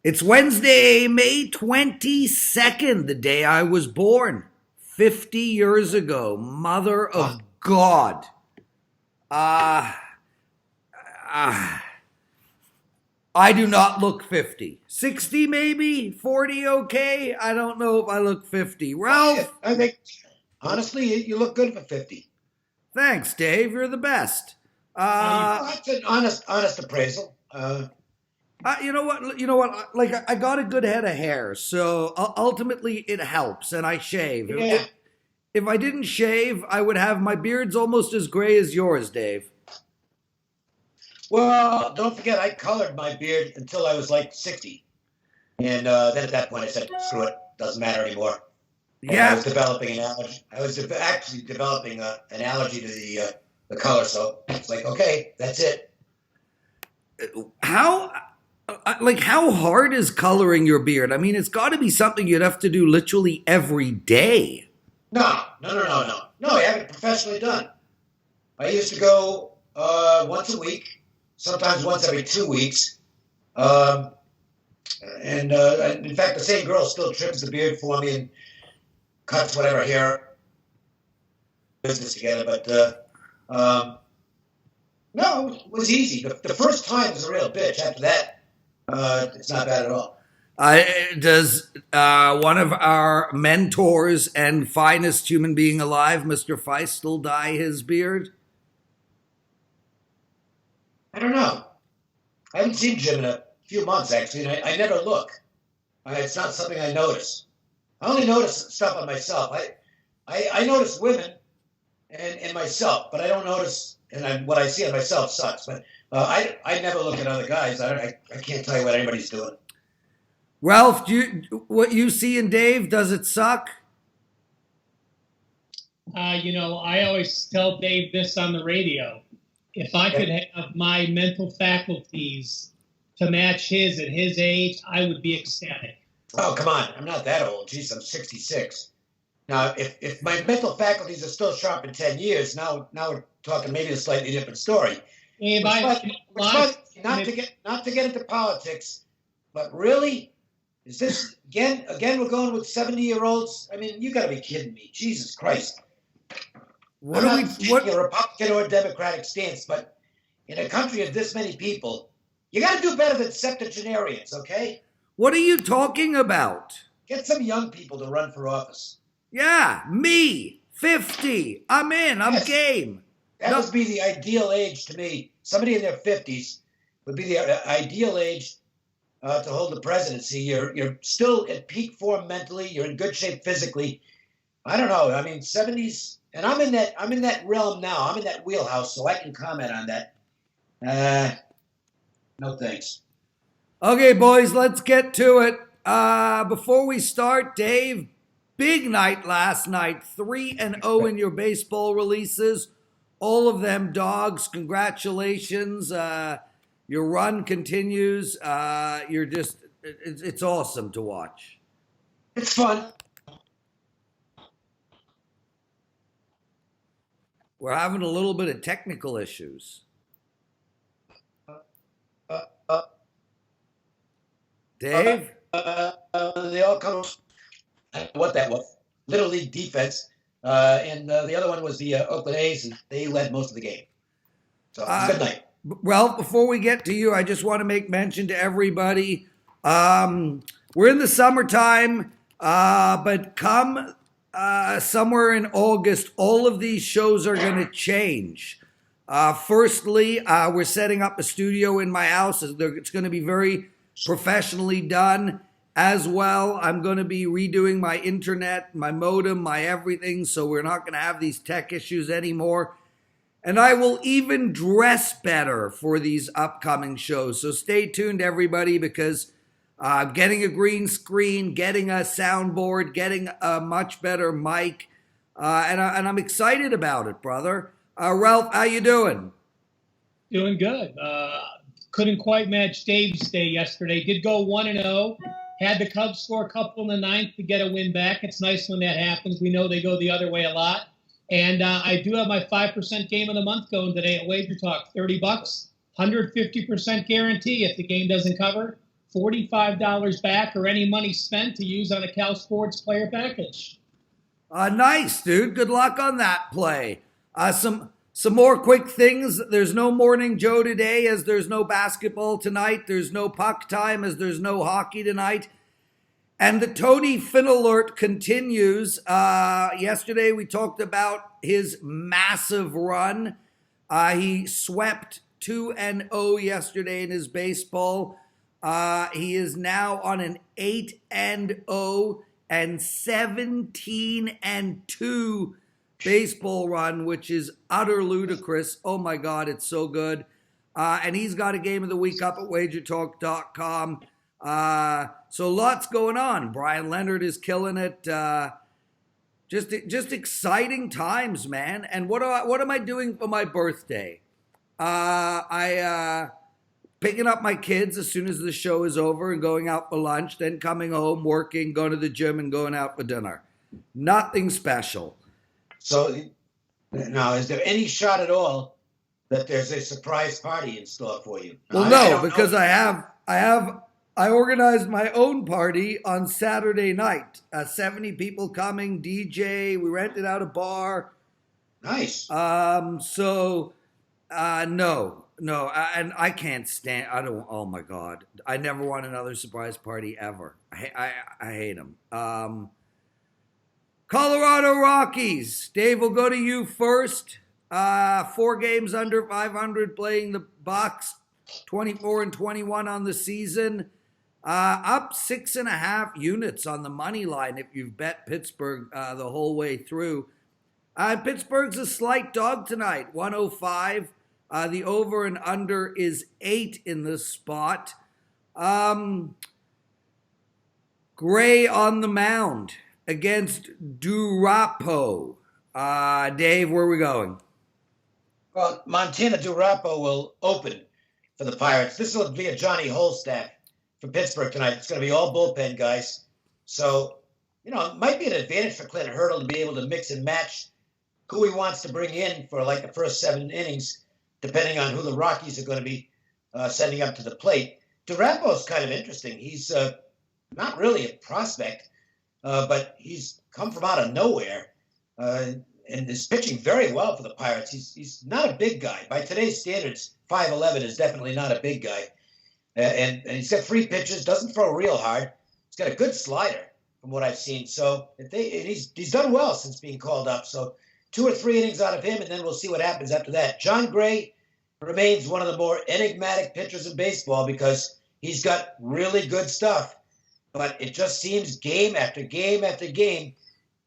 It's Wednesday, May 22nd, the day I was born. 50 years ago. Mother of God. I do not look 50. 60 maybe? 40 okay? I don't know if I look 50. Ralph? I think, honestly, you look good for 50. Thanks, Dave. You're the best. That's an honest appraisal. You know what? Like, I got a good head of hair, so ultimately it helps, and I shave. Yeah. If I didn't shave, I would have my beard's almost as gray as yours, Dave. Well, don't forget, I colored my beard until I was like 60. And then at that point I said, screw it, doesn't matter anymore. And Yeah. I was developing an allergy. I was actually developing an allergy to the color, so it's like, okay, that's it. How hard is coloring your beard? I mean, it's got to be something you'd have to do literally every day. No, I have it professionally done. I used to go once a week, sometimes once every 2 weeks. And in fact, the same girl still trims the beard for me and cuts whatever hair business together. But no, it was easy. The first time was a real bitch. After that, it's not bad at all. Does one of our mentors and finest human being alive, Mr. Feist, still dye his beard? I don't know. I haven't seen Jim in a few months, actually, and I never look. It's not something I notice. I only notice stuff on myself. I notice women and myself, but I don't notice, and what I see on myself sucks. But I never look at other guys. I can't tell you what anybody's doing. Ralph, what you see in Dave, does it suck? I always tell Dave this on the radio. If I could have my mental faculties to match his at his age, I would be ecstatic. Oh, come on. I'm not that old. Jeez, I'm 66. Now, if my mental faculties are still sharp in 10 years, now we're talking maybe a slightly different story. Not to get into politics, but really, is this again? We're going with 70-year-olds. I mean, you got to be kidding me! Jesus Christ! I'm not taking a Republican or a Democratic stance, but in a country of this many people, you got to do better than septuagenarians, okay? What are you talking about? Get some young people to run for office. Yeah, me, 50. I'm in. I'm game. That must be the ideal age to me. Somebody in their 50s would be the ideal age to hold the presidency. You're still at peak form mentally. You're in good shape physically. I don't know. I mean, 70s, and I'm in that realm now. I'm in that wheelhouse, so I can comment on that. No thanks. Okay, boys, let's get to it. Before we start, Dave, big night last night. 3-0 in your baseball releases. All of them dogs. Congratulations. Your run continues. It's awesome to watch. It's fun. We're having a little bit of technical issues. Dave? They all come. What that was? Little League defense. And the other one was the Oakland A's, and they led most of the game. So, good night. Well, before we get to you, I just want to make mention to everybody. We're in the summertime, but come somewhere in August, all of these shows are going to change. Firstly, we're setting up a studio in my house. It's going to be very professionally done. As well, I'm going to be redoing my internet, my modem, my everything, so we're not going to have these tech issues anymore. And I will even dress better for these upcoming shows. So stay tuned, everybody, because getting a green screen, getting a soundboard, getting a much better mic, and I'm excited about it, brother. Ralph, how you doing? Doing good. Couldn't quite match Dave's day yesterday. Did go 1-0. Had the Cubs score a couple in the ninth to get a win back. It's nice when that happens. We know they go the other way a lot. And I do have my 5% game of the month going today at WagerTalk. $30, 150% guarantee if the game doesn't cover. $45 back or any money spent to use on a Cal Sports player package. Nice, dude. Good luck on that play. Some more quick things. There's no Morning Joe today as there's no basketball tonight. There's no puck time as there's no hockey tonight. And the Tony Finn alert continues. Yesterday we talked about his massive run. He swept 2-0 yesterday in his baseball. He is now on an 8-0 and 17-2 baseball run, which is utter ludicrous. Oh my God, it's so good. And he's got a game of the week up at WagerTalk.com. So lots going on. Brian Leonard is killing it. Just exciting times, man. And what am I doing for my birthday? I picking up my kids as soon as the show is over and going out for lunch, then coming home, working, going to the gym, and going out for dinner. Nothing special. So now, is there any shot at all that there's a surprise party in store for you? Well, no, because I organized my own party on Saturday night. 70 people coming, DJ. We rented out a bar. Nice. No, and I can't stand. I don't. Oh my God, I never want another surprise party ever. I hate them. Colorado Rockies. Dave, we'll go to you first. 4 games under 500, playing the Bucks. 24-21 on the season. Up 6.5 units on the money line if you've bet Pittsburgh the whole way through. Pittsburgh's a slight dog tonight, 105. The over and under is 8 in this spot. Gray on the mound against Durapo. Dave, where are we going? Well, Montana Durapo will open for the Pirates. This will be a Johnny Holstaff for Pittsburgh tonight. It's going to be all bullpen guys. So, it might be an advantage for Clint Hurdle to be able to mix and match who he wants to bring in for like the first 7 innings, depending on who the Rockies are going to be sending up to the plate. Durapo's kind of interesting. He's not really a prospect, but he's come from out of nowhere and is pitching very well for the Pirates. He's not a big guy. By today's standards, 5'11" is definitely not a big guy. And he's got 3 pitches, doesn't throw real hard. He's got a good slider from what I've seen. So he's done well since being called up. So 2 or 3 innings out of him, and then we'll see what happens after that. John Gray remains one of the more enigmatic pitchers in baseball because he's got really good stuff. But it just seems game after game after game,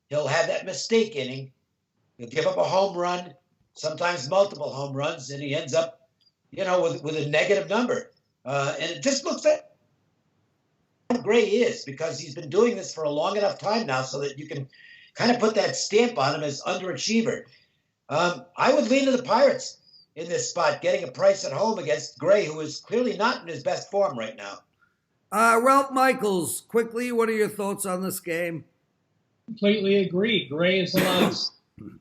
he'll have that mistake inning. He'll give up a home run, sometimes multiple home runs, and he ends up, with a negative number. And it just looks like how Gray is because he's been doing this for a long enough time now so that you can kind of put that stamp on him as underachiever. I would lean to the Pirates in this spot, getting a price at home against Gray, who is clearly not in his best form right now. Ralph Michaels, quickly, what are your thoughts on this game? Completely agree. Gray has allowed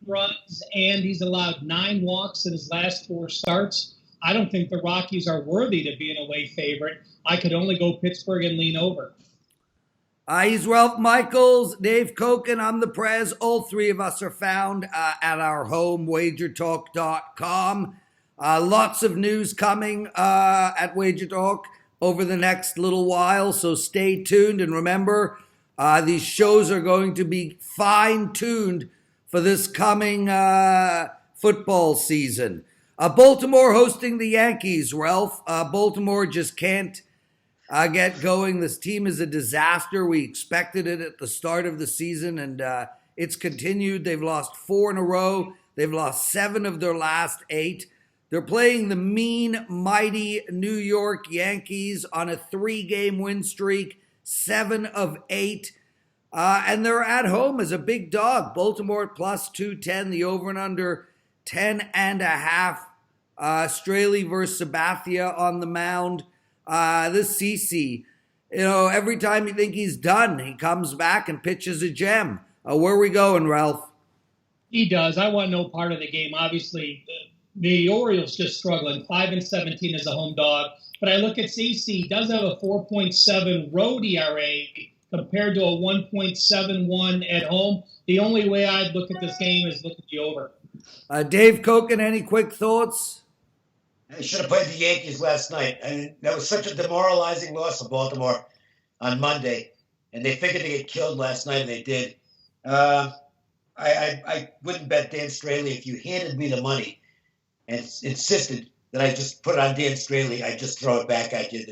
runs and he's allowed 9 walks in his last 4 starts. I don't think the Rockies are worthy to be an away favorite. I could only go Pittsburgh and lean over. He's Ralph Michaels, Dave Cokin, I'm the Prez. All 3 of us are found at our home, WagerTalk.com. Lots of news coming at WagerTalk over the next little while, so stay tuned. And remember, these shows are going to be fine-tuned for this coming football season. Baltimore hosting the Yankees, Ralph. Baltimore just can't get going. This team is a disaster. We expected it at the start of the season, and it's continued. They've lost 4 in a row. They've lost 7 of their last 8. They're playing the mean, mighty New York Yankees on a 3-game win streak, 7 of 8. And they're at home as a big dog. Baltimore at plus 210, the over and under 10.5. Straley versus Sabathia on the mound. This CC, every time you think he's done, he comes back and pitches a gem. Where are we going, Ralph? He does. I want no part of the game. Obviously, the Orioles just struggling. 5-17 as a home dog. But I look at CC, he does have a 4.7 road ERA compared to a 1.71 at home. The only way I'd look at this game is look at the over. Dave Cokin, any quick thoughts? I should have played the Yankees last night. And that was such a demoralizing loss for Baltimore on Monday. And they figured to get killed last night, and they did. I wouldn't bet Dan Straley. If you handed me the money and insisted that I just put it on Dan Straley, I'd just throw it back at you.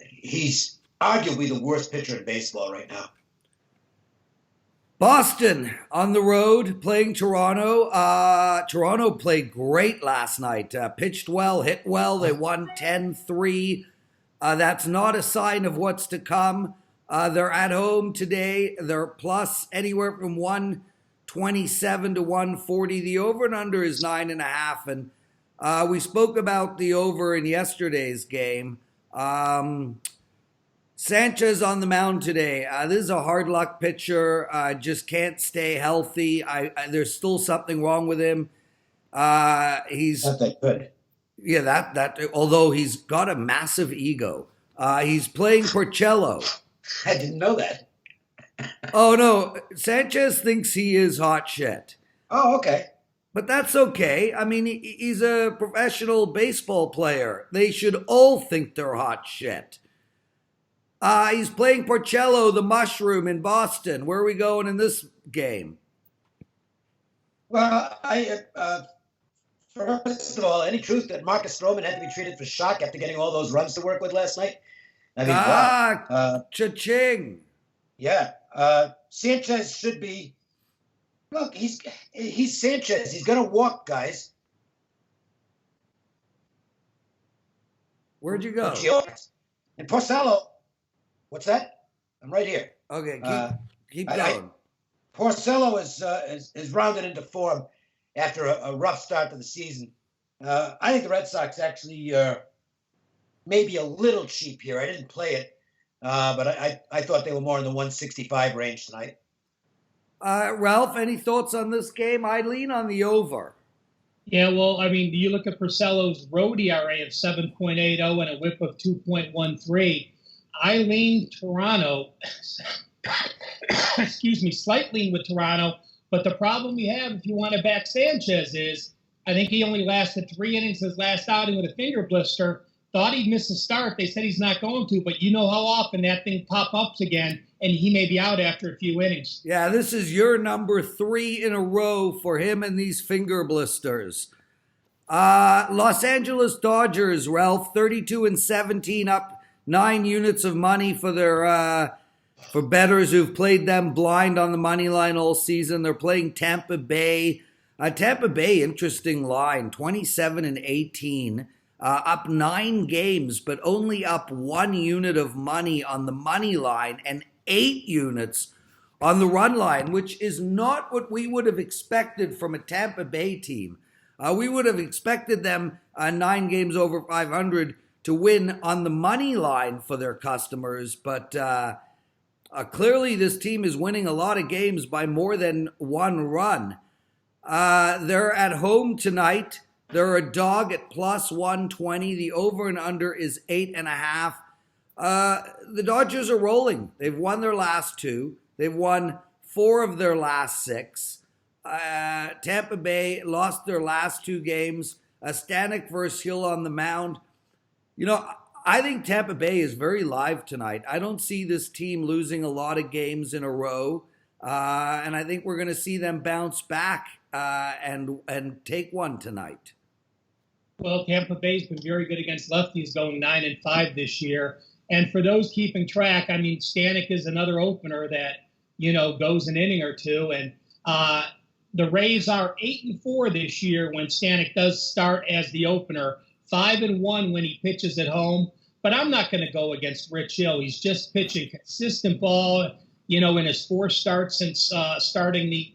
He's arguably the worst pitcher in baseball right now. Boston on the road playing Toronto. Toronto played great last night. Pitched well, hit well. They won 10-3. That's not a sign of what's to come. They're at home today. They're plus anywhere from 127 to 140. The over and under is 9.5. And we spoke about the over in yesterday's game. Sanchez on the mound today. This is a hard luck pitcher. Just can't stay healthy. There's still something wrong with him. He's not that good. Yeah, that. Although he's got a massive ego. He's playing Porcello. I didn't know that. Oh no, Sanchez thinks he is hot shit. Oh, okay. But that's okay. I mean, he's a professional baseball player. They should all think they're hot shit. He's playing Porcello, the mushroom, in Boston. Where are we going in this game? Well, first of all, any truth that Marcus Stroman had to be treated for shock after getting all those runs to work with last night? I mean, wow. Cha-ching. Yeah. Sanchez should be. Look, he's Sanchez. He's going to walk, guys. Where'd you go? And Porcello. What's that? I'm right here. Okay, keep going. Porcello is rounded into form after a rough start to the season. I think the Red Sox actually maybe a little cheap here. I didn't play it, but I thought they were more in the 165 range tonight. Ralph, any thoughts on this game? I lean on the over. Yeah, well, I mean, you look at Porcello's road ERA of 7.80 and a whip of 2.13. I lean Toronto, excuse me, slight lean with Toronto. But the problem we have if you want to back Sanchez is I think he only lasted 3 innings his last outing with a finger blister. Thought he'd miss a start. They said he's not going to, but you know how often that thing pop-ups again, and he may be out after a few innings. Yeah, this is your number 3 in a row for him and these finger blisters. Los Angeles Dodgers, Ralph, 32-17, up 9 units of money for their for bettors who've played them blind on the money line all season. They're playing Tampa Bay. Tampa Bay, interesting line, 27-18. Up 9 games, but only up 1 unit of money on the money line and 8 units on the run line, which is not what we would have expected from a Tampa Bay team. We would have expected them 9 games over 500 to win on the money line for their customers, but clearly this team is winning a lot of games by more than 1 run. They're at home tonight. They're a dog at plus 120. The over and under is 8.5. The Dodgers are rolling. They've won their last 2. They've won 4 of their last 6. Tampa Bay lost their last 2 games. Stanek versus Hill on the mound. You know, I think Tampa Bay is very live tonight. I don't see this team losing a lot of games in a row. And I think we're going to see them bounce back and take one tonight. Well, Tampa Bay's been very good against lefties, going 9-5 this year. And for those keeping track, I mean, Stanek is another opener that, you know, goes an inning or 2. And the Rays are 8-4 this year when Stanek does start as the opener, 5-1 when he pitches at home. But I'm not going to go against Rich Hill. He's just pitching consistent ball, you know, in his 4 starts since starting the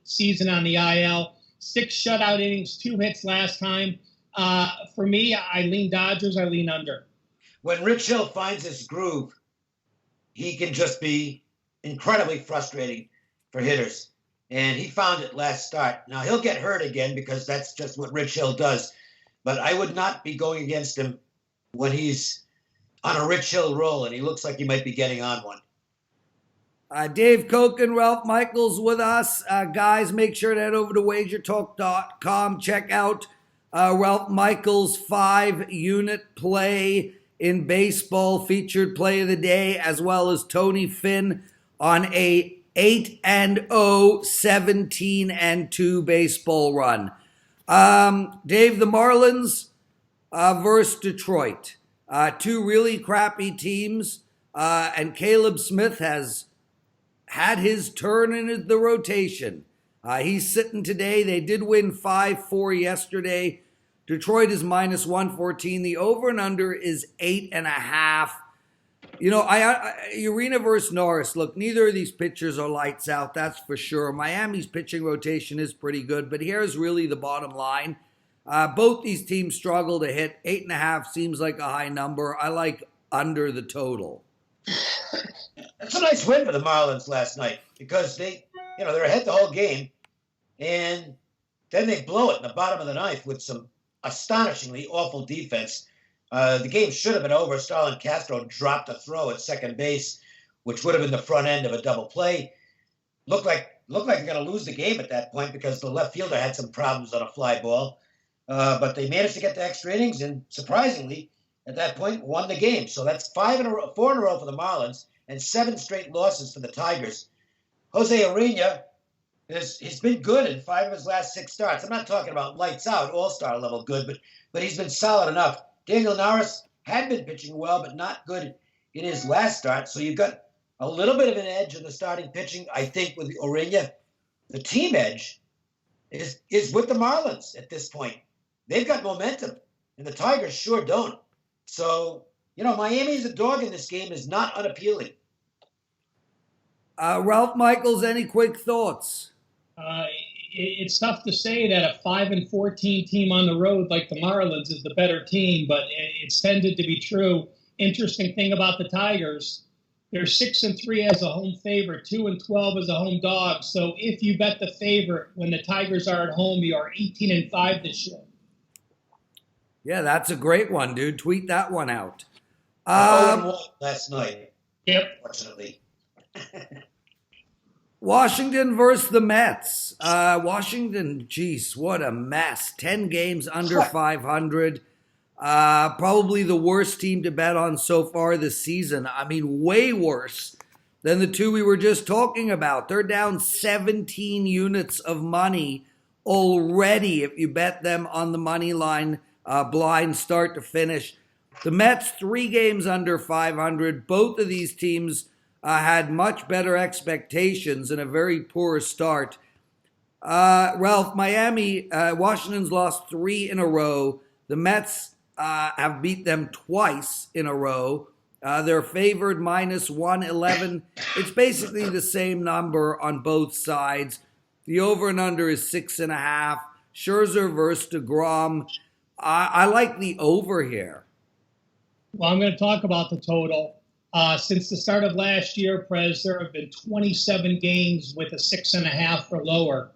season on the IL. 6 shutout innings, 2 hits last time. For me, I lean Dodgers. I lean under. When Rich Hill finds his groove, he can just be incredibly frustrating for hitters. And he found it last start. Now, he'll get hurt again because that's just what Rich Hill does. But I would not be going against him when he's on a Rich Hill roll, and he looks like he might be getting on one. Dave Cokin, Ralph Michaels with us. Guys, make sure to head over to WagerTalk.com. Check out Ralph Michaels' 5-unit play in baseball, featured play of the day, as well as Tony Finn on a 8-0, 17-2 baseball run. Dave, the Marlins versus Detroit. Two really crappy teams, and Caleb Smith has had his turn in the rotation. He's sitting today. They did win 5-4 yesterday. Detroit is minus 114. The over and under is 8.5. You know, Urena versus Norris. Look, neither of these pitchers are lights out, that's for sure. Miami's pitching rotation is pretty good, but here's really the bottom line. Both these teams struggle to hit. 8.5 seems like a high number. I like under the total. That's a nice win for the Marlins last night because they're ahead the whole game, and then they blow it in the bottom of the ninth with some astonishingly awful defense. The game should have been over. Starlin Castro dropped a throw at second base, which would have been the front end of a double play. Looked like they're going to lose the game at that point because the left fielder had some problems on a fly ball. But they managed to get to extra innings and, surprisingly, at that point, won the game. So that's 4 in a row for the Marlins and 7 straight losses for the Tigers. Jose Urena, he's been good in 5 of his last 6 starts. I'm not talking about lights out, all-star level good, but he's been solid enough. Daniel Norris had been pitching well, but not good in his last start. So you've got a little bit of an edge in the starting pitching, I think, with Urena. The team edge is with the Marlins at this point. They've got momentum, and the Tigers sure don't. So, Miami as a dog in this game is not unappealing. Ralph Michaels, any quick thoughts? It's tough to say that a 5-14 team on the road like the Marlins is the better team, but it's tended to be true. Interesting thing about the Tigers, they're 6-3 as a home favorite, 2-12 as a home dog. So if you bet the favorite when the Tigers are at home, you are 18-5 this year. Yeah, that's a great one, dude. Tweet that one out. 0-1 last night. Yep. Fortunately. Washington versus the Mets. Washington, geez, what a mess. 10 games under 500. Probably the worst team to bet on so far this season. I mean, way worse than the two we were just talking about. They're down 17 units of money already if you bet them on the money line, blind start to finish. The Mets, 3 games under 500. Both of these teams had much better expectations and a very poor start. Ralph, Washington's lost 3 in a row. The Mets have beat them twice in a row. They're favored minus 111. It's basically the same number on both sides. The over and under is 6.5. Scherzer versus DeGrom. I like the over here. Well, I'm going to talk about the total. Since the start of last year, Prez, there have been 27 games with a 6.5 or lower.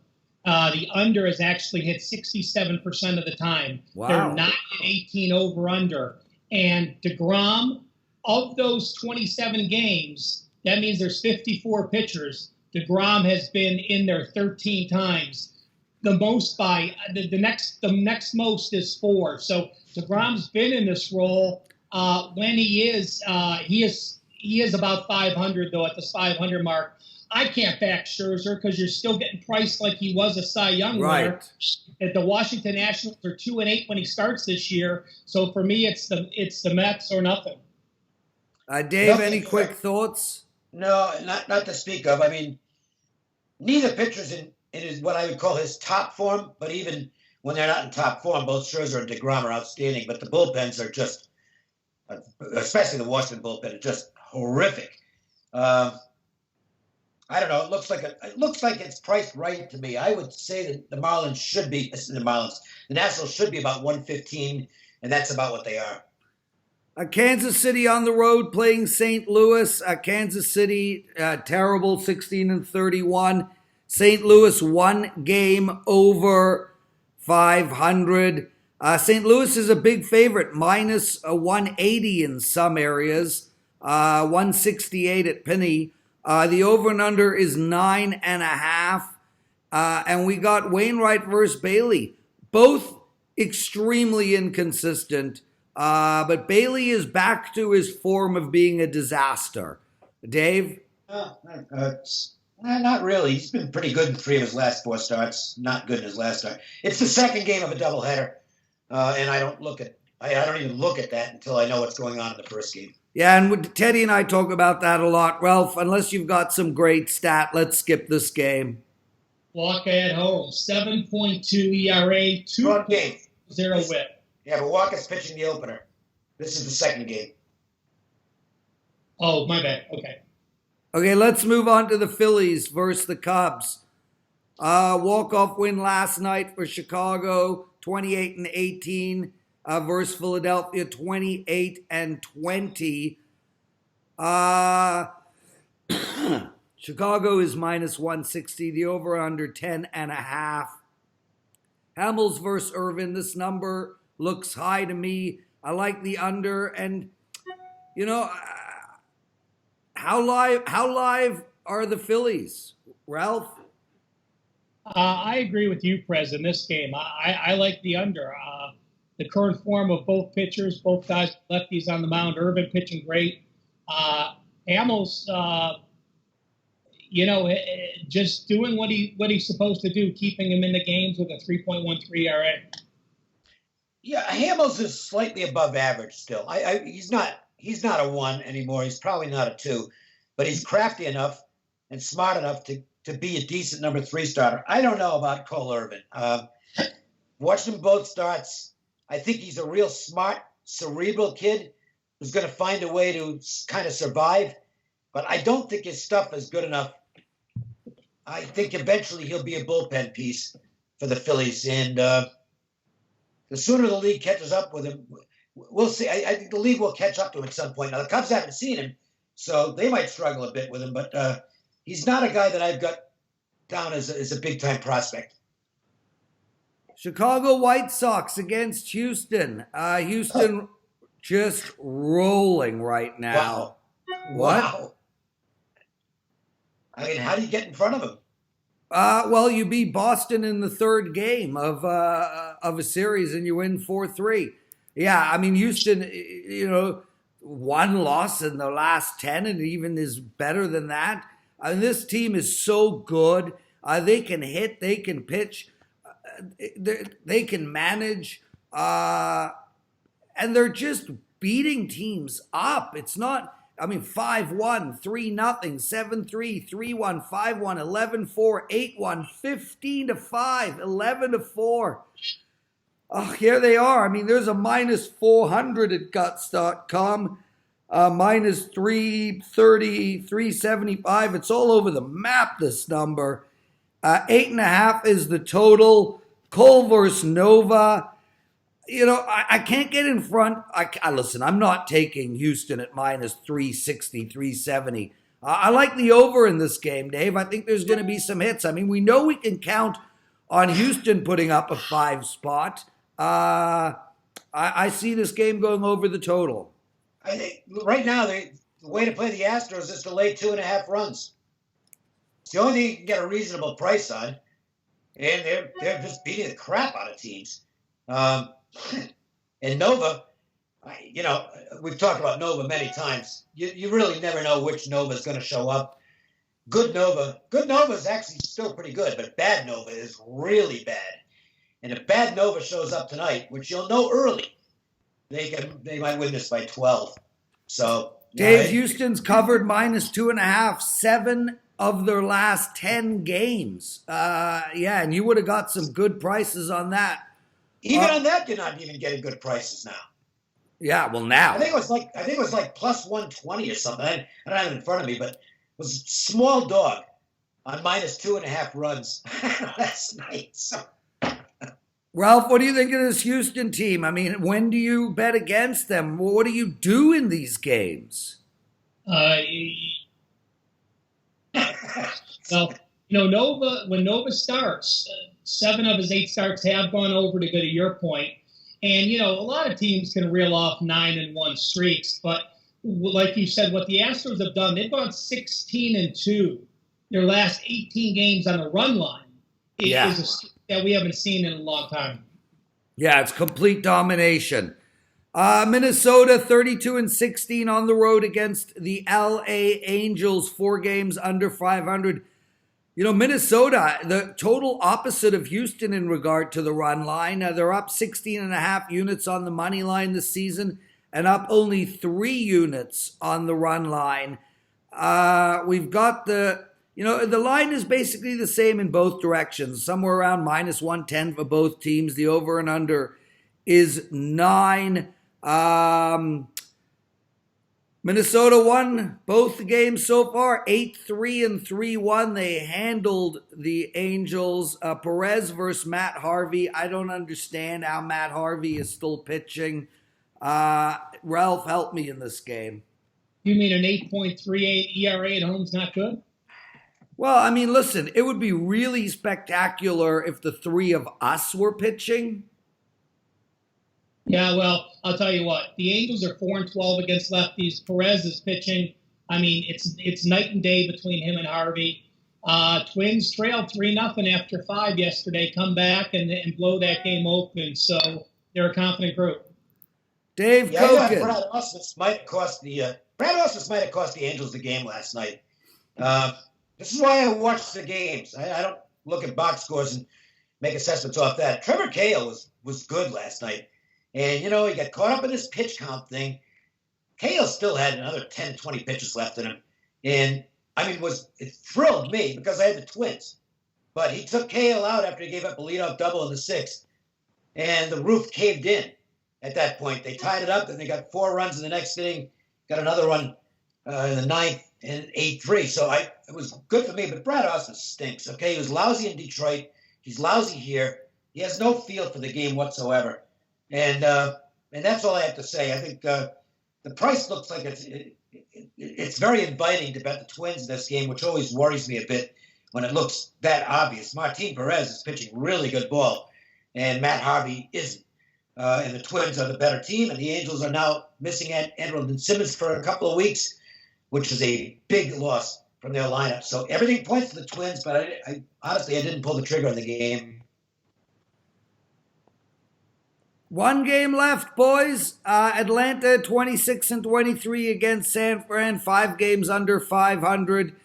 The under has actually hit 67% of the time. Wow. They're not at 18 over-under. And DeGrom, of those 27 games, that means there's 54 pitchers. DeGrom has been in there 13 times. The most by the next most is 4. So DeGrom's been in this role. When he is about 500 though at the 500 mark. I can't back Scherzer because you're still getting priced like he was a Cy Young winner. At the Washington Nationals are 2-8 when he starts this year. So for me, it's the Mets or nothing. Dave, any quick thoughts? No, not to speak of. I mean, neither pitcher's in what I would call his top form, but even when they're not in top form, both Scherzer and DeGrom are outstanding. But the bullpens are just, especially the Washington bullpen, are just horrific. I don't know. It looks like it's priced right to me. I would say that the Nationals should be about 115, and that's about what they are. Kansas City on the road playing St. Louis. Kansas City, terrible, 16-31. St. Louis, 1 game over 500. St. Louis is a big favorite, minus 180 in some areas, 168 at Penny. The over and under is 9.5. And we got Wainwright versus Bailey. Both extremely inconsistent. But Bailey is back to his form of being a disaster. Dave? Not really. He's been pretty good in 3 of his last 4 starts. Not good in his last start. It's the second game of a doubleheader, and I don't even look at that until I know what's going on in the first game. Yeah, and Teddy and I talk about that a lot. Ralph, unless you've got some great stat, let's skip this game. Walker at home, 7.2 ERA, 2.0 whip. Yeah, but Walker's pitching the opener. This is the second game. Oh, my bad. Okay. Okay, let's move on to the Phillies versus the Cubs. Walk-off win last night for Chicago, 28-18, versus Philadelphia, 28-20. Chicago is minus 160, the over-under 10.5. Hamels versus Irvin, this number looks high to me. I like the under, and, you know, how live are the Phillies, Ralph? I agree with you, Prez, in this game. I like the under. The current form of both pitchers, both guys lefties on the mound. Irvin pitching great. Hamels, just doing what he's supposed to do, keeping him in the games with a 3.13 ERA. Yeah, Hamels is slightly above average still. He's not a 1 anymore. He's probably not a 2, but he's crafty enough and smart enough to be a decent number 3 starter. I don't know about Cole Irvin. Watched him both starts. I think he's a real smart, cerebral kid who's going to find a way to kind of survive, but I don't think his stuff is good enough. I think eventually he'll be a bullpen piece for the Phillies, and the sooner the league catches up with him, we'll see. I think the league will catch up to him at some point. Now, the Cubs haven't seen him, so they might struggle a bit with him, but he's not a guy that I've got down as a big-time prospect. Chicago White Sox against Houston. Houston just rolling right now. What? Wow. I mean, how do you get in front of him? Well, you beat Boston in the 3rd game of a series, and you win 4-3. Yeah, I mean, Houston, 1 loss in the last 10, and even is better than that. I mean, this team is so good. They can hit, they can pitch, they can manage, and they're just beating teams up. It's not, 5-1, 3-0, 7-3, 3-1, 5-1, 11-4, 8-1, 15-5, 11-4. Oh, here they are. There's a minus 400 at guts.com, minus 330, 375. It's all over the map, this number. 8.5 is the total. Cole versus Nova. I can't get in front. Listen, I'm not taking Houston at minus 360, 370. I like the over in this game, Dave. I think there's going to be some hits. We know we can count on Houston putting up a 5 spot. I see this game going over the total. I think right now the way to play the Astros is to lay 2.5 runs. It's the only thing you can get a reasonable price on, and they're just beating the crap out of teams. And Nova, we've talked about Nova many times. You really never know which Nova is going to show up. Good Nova is actually still pretty good, but bad Nova is really bad. And if bad Nova shows up tonight, which you'll know early, they might win this by 12. So Dave, Houston's covered minus 2.5, 7 of their last 10 games. And you would have got some good prices on that. Even on that, you're not even getting good prices now. Yeah, well, now I think it was like plus 120 or something. I don't have it in front of me, but it was small dog on minus 2.5 runs last night. So. Ralph, what do you think of this Houston team? When do you bet against them? What do you do in these games? Nova, when Nova starts, 7 of his 8 starts have gone over, to go to your point. And, a lot of teams can reel off 9-1 streaks. But like you said, what the Astros have done, they've gone 16-2. Their last 18 games on the run line is a streak that we haven't seen in a long time. Yeah, it's complete domination. Minnesota 32-16 on the road against the LA Angels, 4 games under 500. Minnesota, the total opposite of Houston in regard to the run line. They're up 16.5 units on the money line this season and up only 3 units on the run line. We've got the line is basically the same in both directions, somewhere around -110 for both teams. The over and under is 9. Minnesota won both the games so far, 8-3 and 3-1. They handled the Angels. Prez versus Matt Harvey. I don't understand how Matt Harvey is still pitching. Ralph, help me in this game. You mean an 8.38 ERA at home is not good? Well, I mean, listen, it would be really spectacular if the 3 of us were pitching. Yeah, well, I'll tell you what. The Angels are 4-12 against lefties. Perez is pitching. I mean, it's night and day between him and Harvey. Twins trailed 3-0 after 5 yesterday. Come back and blow that game open. So they're a confident group. Dave Cokin. Brad Ausmus might have cost the Angels the game last night. This is why I watch the games. I don't look at box scores and make assessments off that. Trevor Cahill was good last night. And, he got caught up in this pitch count thing. Cahill still had another 10, 20 pitches left in him. And, it thrilled me because I had the Twins. But he took Cahill out after he gave up a leadoff double in the 6th. And the roof caved in at that point. They tied it up, and they got 4 runs in the next inning, got another run in the 9th, and 8-3. So it was good for me. But Brad Austin stinks, okay? He was lousy in Detroit. He's lousy here. He has no feel for the game whatsoever. And that's all I have to say. I think the price looks like it's very inviting to bet the Twins in this game, which always worries me a bit when it looks that obvious. Martin Perez is pitching really good ball, and Matt Harvey isn't. And the Twins are the better team, and the Angels are now missing Andrelton Simmons for a couple of weeks, which is a big loss from their lineup. So everything points to the Twins, but I honestly didn't pull the trigger on the game. 1 game left, boys. Atlanta 26-23 against San Fran, 5 games under 500.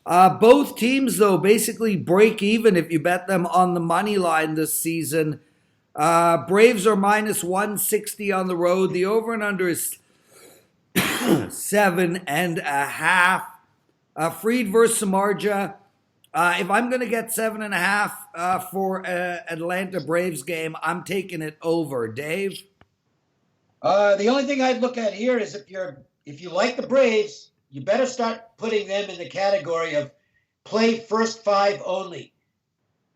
Both teams, though, basically break even if you bet them on the money line this season. Braves are -160 on the road. The over and under is 7.5. Fried versus Samardzija. If I'm going to get 7.5 for Atlanta Braves game, I'm taking it over. Dave? The only thing I'd look at here is if you like the Braves, you better start putting them in the category of play first 5 only,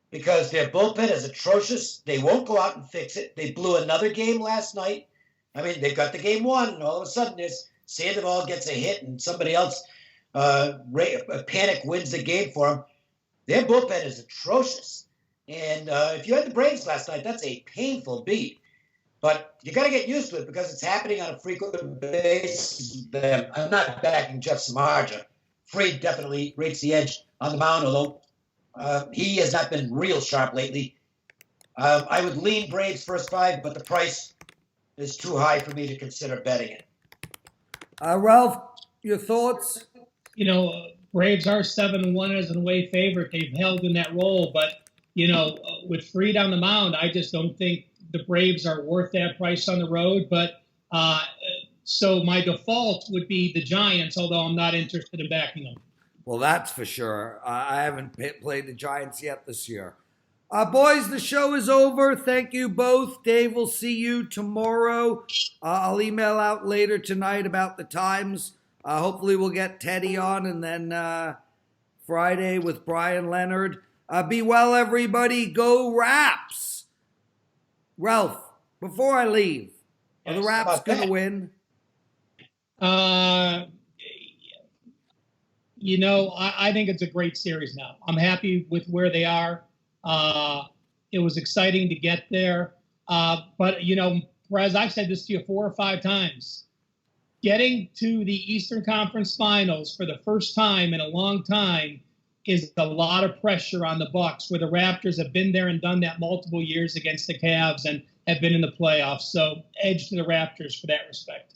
because their bullpen is atrocious. They won't go out and fix it. They blew another game last night. They've got the game won, and all of a sudden Sandoval gets a hit, and somebody else panic wins the game for them. Their bullpen is atrocious. And if you had the Braves last night, that's a painful beat. But you got to get used to it because it's happening on a frequent basis. I'm not backing Jeff Samardzija. Fried definitely rates the edge on the mound, although he has not been real sharp lately. I would lean Braves first 5, but the price is too high for me to consider betting it. Ralph, your thoughts? Braves are 7-1 as an away favorite. They've held in that role, but with Fried on the mound, I just don't think the Braves are worth that price on the road. But so my default would be the Giants, although I'm not interested in backing them. Well, that's for sure. I haven't played the Giants yet this year. Boys, the show is over. Thank you both. Dave, will see you tomorrow. I'll email out later tonight about the times. Hopefully we'll get Teddy on, and then Friday with Brian Leonard. Be well, everybody. Go Raps! Ralph, before I leave, are the Raps going to win? I think it's a great series now. I'm happy with where they are. It was exciting to get there. But, Prez, I've said this to you 4 or 5 times. Getting to the Eastern Conference Finals for the first time in a long time is a lot of pressure on the Bucks, where the Raptors have been there and done that multiple years against the Cavs and have been in the playoffs. So edge to the Raptors for that respect.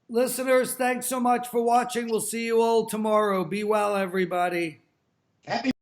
Listeners, thanks so much for watching. We'll see you all tomorrow. Be well, everybody. Happy